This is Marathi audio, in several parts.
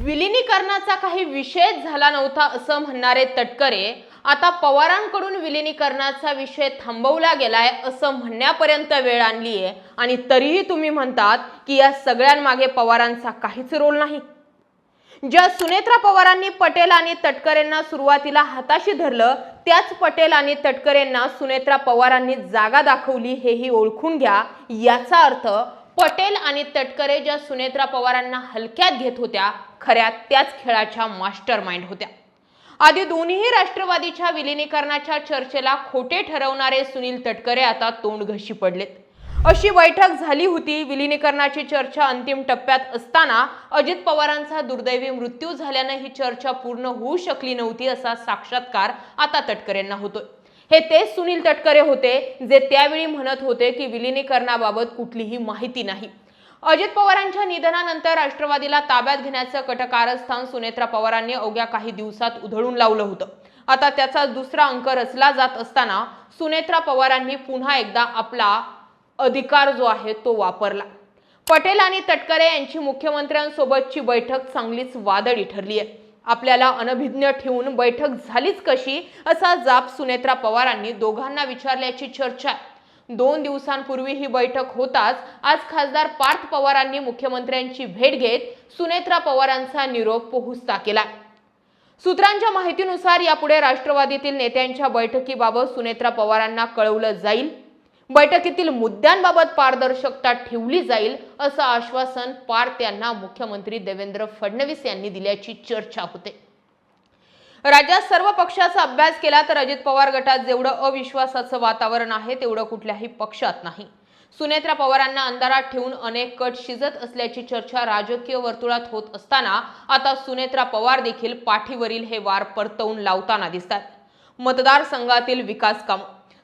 विलिनीकरणाचा काही विषयच झाला नव्हता असं म्हणणारे तटकरे आता पवारांकडून विलिनीकरणाचा विषय थांबवला गेलाय असं म्हणण्यापर्यंत वेळ आणलीये आणि तरीही तुम्ही म्हणतात की या सगळ्यांमागे पवारांचा काहीच रोल नाही। ज्या सुनेत्रा पवारांनी पटेल आणि तटकरेंना सुरुवातीला हाताशी धरलं त्याच पटेल आणि तटकरेंना सुनेत्रा पवारांनी जागा दाखवली हेही ओळखून घ्या। याचा अर्थ पटेल आणि तटकरे ज्या सुनेत्रा पवारांना हलक्यात घेत होत्या खऱ्या त्याच खेळाच्या मास्टरमाइंड होत्या। आधी दोन्ही राष्ट्रवादीच्या विलिनीकरणाच्या चर्चेला खोटे ठरवणारे सुनील तटकरे आता तोंडघशी पडलेत। अशी बैठक झाली होती। विलिनीकरणाची चर्चा अंतिम टप्प्यात असताना अजित पवारांचा दुर्दैवी मृत्यू झाल्याने ही चर्चा पूर्ण होऊ शकली नव्हती असा साक्षात्कार आता तटकरेंना होतोय। हे तेच सुनील तटकरे होते जे त्यावेळी म्हणत होते की विलिनीकरणाबाबत कुठलीही माहिती नाही। अजित पवारांच्या निधनानंतर राष्ट्रवादीला ताब्यात घेण्याचं कटकारस्थान सुनेत्रा पवारांनी अवघ्या काही दिवसात उधळून लावलं होतं। आता त्याचा दुसरा अंक रचला जात असताना सुनेत्रा पवारांनी पुन्हा एकदा आपला अधिकार जो आहे तो वापरला। पटेल आणि तटकरे यांची मुख्यमंत्र्यांसोबतची बैठक चांगलीच वादळी ठरली आहे। आपल्याला अनभिज्ञ ठेवून बैठक झालीच कशी असा जाब सुनेत्रा पवारांनी दोघांना विचारल्याची चर्चा आहे। 2 दिवसांपूर्वी ही बैठक होताच आज खासदार पार्थ पवारांनी मुख्यमंत्र्यांची भेट घेत सुनेत्रा पवारांचा निरोप पोहोचता केला। सूत्रांच्या माहितीनुसार यापुढे राष्ट्रवादीतील नेत्यांच्या बैठकीबाबत सुनेत्रा पवारांना कळवलं जाईल। बैठकीतील मुद्द्यांबाबत पारदर्शकता ठेवली जाईल असं आश्वासन पार्थ यांना मुख्यमंत्री देवेंद्र फडणवीस यांनी दिल्याची चर्चा होते। राज्यात सर्व पक्षाचा अभ्यास केला तर अजित पवार गटात जेवढं अविश्वासाचं वातावरण आहे तेवढं कुठल्याही पक्षात नाही। सुनेत्रा पवारांना अंधारात ठेवून अनेक कट शिजत असल्याची चर्चा राजकीय वर्तुळात होत असताना आता सुनेत्रा पवार देखील पाठीवरील हे वार परतवून लावताना दिसतात। मतदारसंघातील विकास काम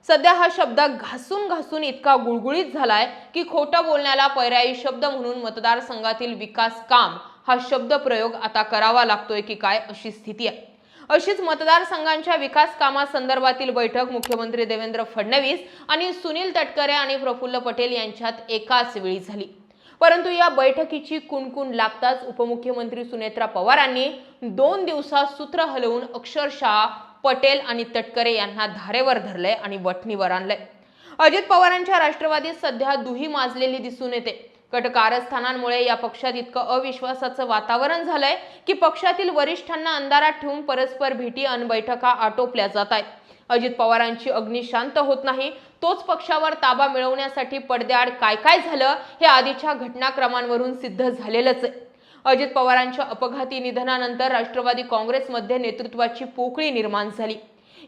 सध्या हा शब्द घासून घासून इतका गुळगुळीत झालाय की खोटं बोलण्याला पर्यायी शब्द म्हणून मतदारसंघातील विकास काम हा शब्द प्रयोग आता करावा लागतोय की काय अशी स्थिती आहे। अशीच मतदारसंघांच्या विकास कामासंदर्भातील बैठक मुख्यमंत्री देवेंद्र फडणवीस आणि सुनील तटकरे आणि प्रफुल्ल पटेल यांच्यात एकाच वेळी झाली। परंतु या बैठकीची कुणकुण लागताच उपमुख्यमंत्री सुनेत्रा पवारांनी 2 दिवसात सूत्र हलवून अक्षरशः पटेल आणि तटकरे यांना धारेवर धरले आणि वठणीवर आणले। अजित पवारांच्या राष्ट्रवादीत सध्या दुही माजलेली दिसून येते। कटकारस्थानांमुळे या पक्षात इतकं अविश्वासाचं वातावरण झालंय की पक्षातील वरिष्ठांना अंधारात ठेवून परस्पर भेटी अन बैठका आटोपल्या जात आहेत। अजित पवारांची अग्नी शांत होत नाही। तोच पक्षावर ताबा मिळवण्यासाठी पडद्याआड काय काय झालं हे आधीच्या घटनाक्रमांवरून सिद्ध झालेलंच आहे। अजित पवारांच्या अपघाती निधनानंतर राष्ट्रवादी काँग्रेसमध्ये नेतृत्वाची पोकळी निर्माण झाली।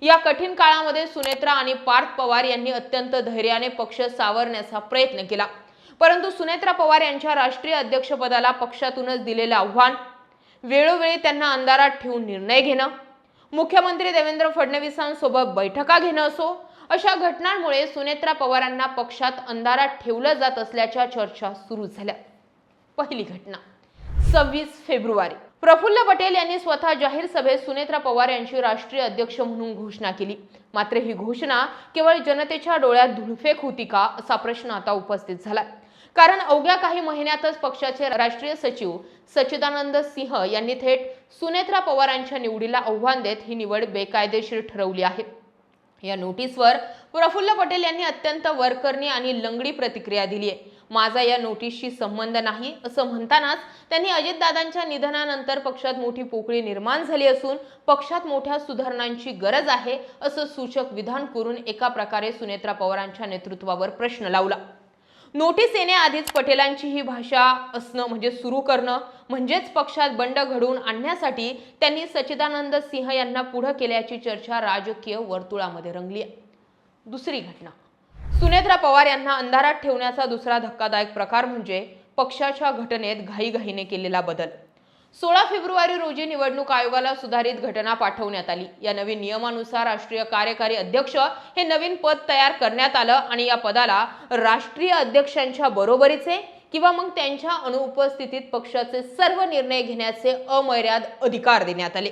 या कठीण काळामध्ये सुनेत्रा आणि पार्थ पवार यांनी अत्यंत धैर्याने पक्ष सावरण्याचा प्रयत्न केला। परंतु सुनेत्रा पवार यांच्या राष्ट्रीय अध्यक्षपदाला पक्षातूनच दिलेलं आव्हान, वेळोवेळी त्यांना अंधारात ठेवून निर्णय घेणं, मुख्यमंत्री देवेंद्र फडणवीसांसोबत बैठका घेणं असो, अशा घटनांमुळे सुनेत्रा पवारांना पक्षात अंधारात ठेवलं जात असल्याच्या चर्चा सुरू झाल्या। पहिली घटना 26 फेब्रुवारी प्रफुल्ल पटेल यांनी स्वतः जाहीर सभेत सुनेत्रा पवार यांची राष्ट्रीय अध्यक्ष म्हणून घोषणा केली। मात्र ही घोषणा केवळ जनतेच्या डोळ्यात धुळफेक होती का असा प्रश्न आता उपस्थित झाला। कारण अवघ्या काही महिन्यातच पक्षाचे राष्ट्रीय सचिव सच्चिदानंद सिंह यांनी थेट सुनेत्रा पवारांच्या निवडीला आव्हान देत ही निवड बेकायदेशीर ठरवली आहे। या नोटीसवर प्रफुल्ल पटेल यांनी अत्यंत वरकरणी आणि लंगडी प्रतिक्रिया दिली आहे। माझा या नोटीसशी संबंध नाही असं म्हणतानाच त्यांनी अजितदादांच्या निधनानंतर पक्षात मोठी पोकळी निर्माण झाली असून पक्षात मोठ्या सुधारणांची गरज आहे असं सूचक विधान करून एका प्रकारे सुनेत्रा पवारांच्या नेतृत्वावर प्रश्न लावला। नोटीस येण्याआधीच पटेलांची ही भाषा असणं म्हणजे सुरू करणं म्हणजेच पक्षात बंड घडवून आणण्यासाठी त्यांनी सच्चिदानंद सिंह यांना पुढे केल्याची चर्चा राजकीय वर्तुळामध्ये रंगली आहे। दुसरी घटना सुनेत्रा पवार यांना अंधारात ठेवण्याचा दुसरा धक्कादायक प्रकार म्हणजे पक्षाच्या घटनेत घाईघाईने केलेला बदल। 16 फेब्रुवारी रोजी निवडणूक आयोगाला सुधारित घटना पाठवण्यात आली। या नवीन नियमानुसार राष्ट्रीय कार्यकारी अध्यक्ष हे नवीन पद तयार करण्यात आलं आणि या पदाला राष्ट्रीय अध्यक्षांच्या बरोबरीचे किंवा मग त्यांच्या अनुपस्थितीत पक्षाचे सर्व निर्णय घेण्याचे अमर्याद अधिकार देण्यात आले।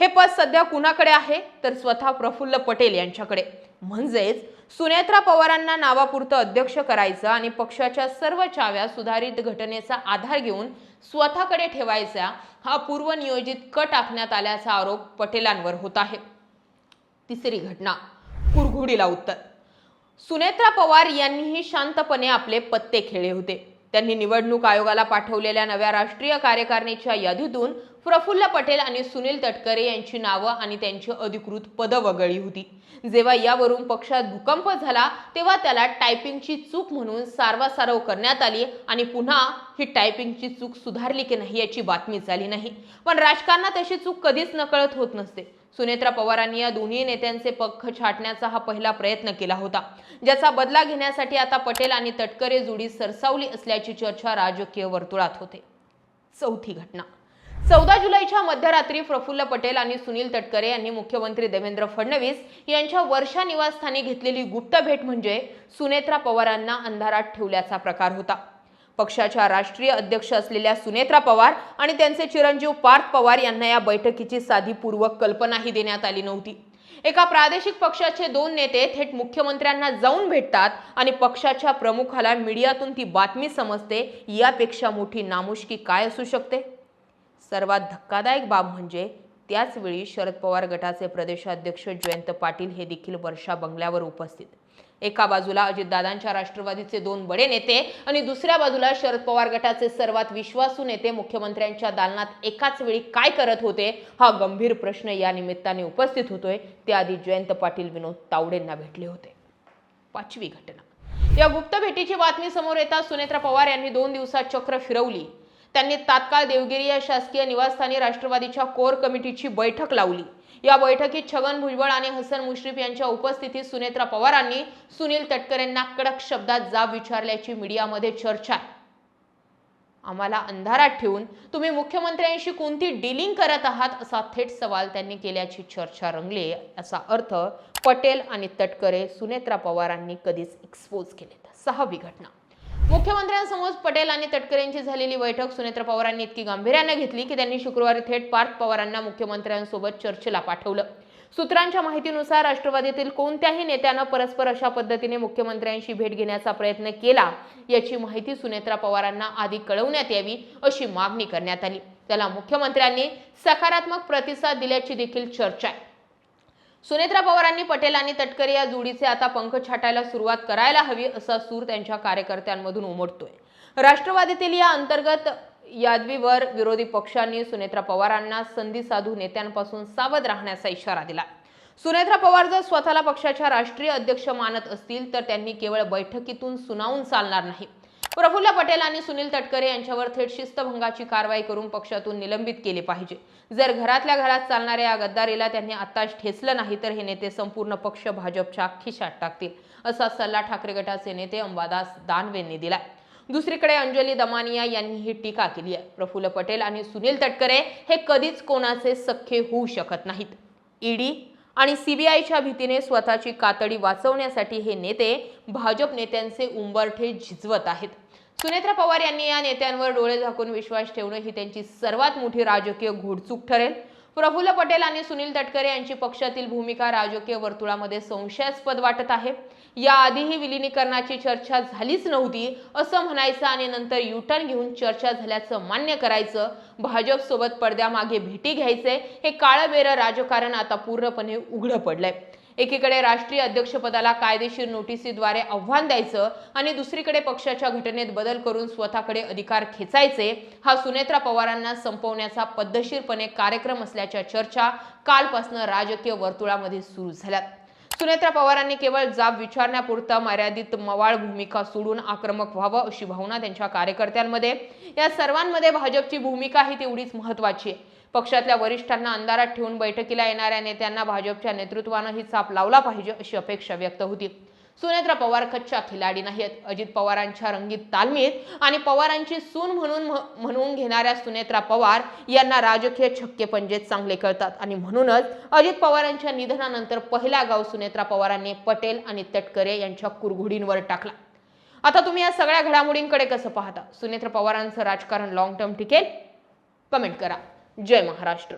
हे पद सध्या कुणाकडे आहे तर स्वतः प्रफुल्ल पटेल यांच्याकडे। म्हणजेच सुनेत्रा पवारांना नावापुरतं अध्यक्ष करायचं आणि पक्षाच्या सर्व चाव्या सुधारित घटनेचा आधार घेऊन स्वतःकडे ठेवायचा हा पूर्वनियोजित कट टाकण्यात आल्याचा आरोप पटेलांवर होत आहे. तिसरी घटना, कुरघोडीला उत्तर. सुनेत्रा पवार यांनीही शांतपणे आपले पत्ते खेळले होते. त्यांनी निवडणूक आयोगाला पाठवलेल्या नव्या राष्ट्रीय कार्यकारिणीच्या यादीतून प्रफुल्ल पटेल आणि सुनील तटकरे यांची नावं आणि त्यांची अधिकृत पदं वगळली होती. जेव्हा यावरून पक्षात भूकंप झाला तेव्हा त्याला टायपिंगची चूक म्हणून सारवासारव करण्यात आली आणि पुन्हा ही टायपिंगची चूक सुधारली की नाही याची बातमीच आली नाही. पण राजकारणात अशी चूक कधीच नकळत होत नसते. सुनेत्रा पवारांनी या दोन्ही नेत्यांचे पक्ष छाटण्याचा हा पहिला प्रयत्न केला होता, ज्याचा बदला घेण्यासाठी आता पटेल आणि तटकरे जोडी सरसावली असल्याची चर्चा राजकीय वर्तुळात होते. चौथी घटना, 14 जुलैच्या मध्यरात्री प्रफुल्ल पटेल आणि सुनील तटकरे यांनी मुख्यमंत्री देवेंद्र फडणवीस यांच्या वर्षा निवासस्थानी घेतलेली गुप्त भेट म्हणजे सुनेत्रा पवारांना अंधारात ठेवल्याचा प्रकार होता. पक्षाच्या राष्ट्रीय अध्यक्ष असलेल्या सुनेत्रा पवार आणि त्यांचे चिरंजीव पार्थ पवार यांना या बैठकीची साधी पूर्व कल्पनाही देण्यात आली नव्हती. एका प्रादेशिक पक्षाचे दोन नेते थेट मुख्यमंत्र्यांना जाऊन भेटतात आणि पक्षाच्या प्रमुखाला मीडियातून ती बातमी समजते. यापेक्षा मोठी नामुष्की काय असू शकते? सर्वात धक्कादायक बाब म्हणजे त्याच वेळी शरद पवार गटाचे प्रदेशाध्यक्ष जयंत पाटील हे देखील वर्षा बंगल्यावर उपस्थित. एका बाजूला अजितदादांच्या राष्ट्रवादीचे दोन बडे नेते आणि दुसऱ्या बाजूला शरद पवार गटाचे सर्वात विश्वासू नेते मुख्यमंत्र्यांच्या दालनात एकाच वेळी काय करत होते, हा गंभीर प्रश्न या निमित्ताने उपस्थित होतोय. त्याआधी जयंत पाटील विनोद तावडेंना भेटले होते. पाचवी घटना, या गुप्त भेटीची बातमी समोर येताच सुनेत्रा पवार यांनी 2 दिवसात चक्र फिरवली. त्यांनी तात्काळ देवगिरी या शासकीय निवासस्थानी राष्ट्रवादीच्या कोर कमिटीची बैठक लावली. या बैठकीत छगन भुजबळ आणि हसन मुश्रीफ यांच्या उपस्थितीत सुनेत्रा पवारांनी सुनील तटकरेंना कडक शब्दात जाब विचारल्याची मीडियामध्ये चर्चा आहे. आम्हाला अंधारात ठेवून तुम्ही मुख्यमंत्र्यांशी कोणती डीलिंग करत आहात असा थेट सवाल त्यांनी केल्याची चर्चा रंगली. असा अर्थ पटेल आणि तटकरे सुनेत्रा पवारांनी कधीच एक्सपोज केले. सहावी घटना, मुख्यमंत्र्यांसमोर पटेल आणि तटकरेंची झालेली बैठक सुनेत्रा पवारांनी इतकी गांभीर्याने घेतली की त्यांनी शुक्रवारी थेट पार्थ पवारांना मुख्यमंत्र्यांसोबत चर्चेला पाठवलं. सूत्रांच्या माहितीनुसार राष्ट्रवादीतील कोणत्याही नेत्यानं परस्पर अशा पद्धतीने मुख्यमंत्र्यांशी भेट घेण्याचा प्रयत्न केला याची माहिती सुनेत्रा पवारांना आधी कळवण्यात यावी अशी मागणी करण्यात आली. त्याला मुख्यमंत्र्यांनी सकारात्मक प्रतिसाद दिल्याची देखील चर्चा आहे. सुनेत्रा पवारांनी पटेल आणि तटकरे या जोडीचे आता पंख छाटायला सुरुवात करायला हवी असा सूर त्यांच्या कार्यकर्त्यांमधून उमटतोय. राष्ट्रवादीतील या अंतर्गत यादवीवर विरोधी पक्षांनी सुनेत्रा पवारांना संधी साधू नेत्यांपासून सावध राहण्याचा इशारा दिला. सुनेत्रा पवार जर स्वतःला पक्षाच्या राष्ट्रीय अध्यक्ष मानत असतील तर त्यांनी केवळ बैठकीतून सुनावून चालणार नाही. प्रफुल्ल पटेल आणि सुनील तटकरे यांच्यावर थेट शिस्तभंगाची कारवाई करून पक्षातून निलंबित केले पाहिजे. जर घरातल्या घरात चालणाऱ्या या गद्दारीला त्यांनी आताच ठेचलं नाही तर हे नेते संपूर्ण पक्ष भाजपच्या खिशात टाकतील असा सल्ला ठाकरे गटाचे नेते अंबादास दानवेंनी दिला. दुसरीकडे अंजली दमानिया यांनी ही टीका केली आहे. प्रफुल्ल पटेल आणि सुनील तटकरे हे कधीच कोणाचे सख्खे होऊ शकत नाहीत. ईडी आणि सीबीआयच्या भीतीने स्वतःची कातडी वाचवण्यासाठी हे नेते भाजप नेत्यांचे उंबरठे झिजवत आहेत. सुनेत्रा पवार यांनी या नेत्यांवर डोळे झाकून विश्वास ठेवणं ही त्यांची सर्वात मोठी राजकीय घोडचूक ठरेल. प्रफुल्ल पटेल आणि सुनील तटकरे यांची पक्षातील भूमिका राजकीय वर्तुळामध्ये संशयास्पद वाटत आहे. याआधीही विलिनीकरणाची चर्चा झालीच नव्हती असं म्हणायचं आणि नंतर युटर्न घेऊन चर्चा झाल्याचं मान्य करायचं, भाजप सोबत पडद्यामागे भेटी घ्यायचे, हे काळबेरं राजकारण आता पूर्णपणे उघडं पडलंय. एकीकडे राष्ट्रीय अध्यक्षपदाला कायदेशीर नोटिसीद्वारे आव्हान द्यायचं आणि दुसरीकडे पक्षाच्या घटनेत बदल करून स्वतःकडे अधिकार खेचायचे, हा सुनेत्रा पवारांना संपवण्याचा पद्धतशीरपणे कार्यक्रम असल्याच्या चर्चा कालपासून राजकीय वर्तुळामध्ये सुरू झाल्यात. सुनेत्रा पवारांनी केवळ जाब विचारण्यापुरता मर्यादित मवाळ भूमिका सोडून आक्रमक व्हावं अशी भावना त्यांच्या कार्यकर्त्यांमध्ये. या सर्वांमध्ये भाजपची भूमिका ही तेवढीच महत्त्वाची आहे. पक्षातल्या वरिष्ठांना अंधारात ठेवून बैठकीला येणाऱ्या नेत्यांना भाजपच्या नेतृत्वानं ही चाप लावला पाहिजे अशी अपेक्षा व्यक्त होती. सुनेत्रा पवार कच्च्या खिलाडी नाहीत. अजित पवारांच्या रंगीत तालमीत आणि पवारांची सून म्हणून घेणाऱ्या सुनेत्रा पवार यांना राजकीय छक्के पंजे चांगले कळतात आणि म्हणूनच अजित पवारांच्या निधनानंतर पहिला गाव सुनेत्रा पवारांनी पटेल आणि तटकरे यांच्या कुरघोडींवर टाकला. आता तुम्ही या सगळ्या घडामोडींकडे कसं पाहता? सुनेत्रा पवारांचं राजकारण लॉंग टर्म टिकेल? कमेंट करा. जय महाराष्ट्र.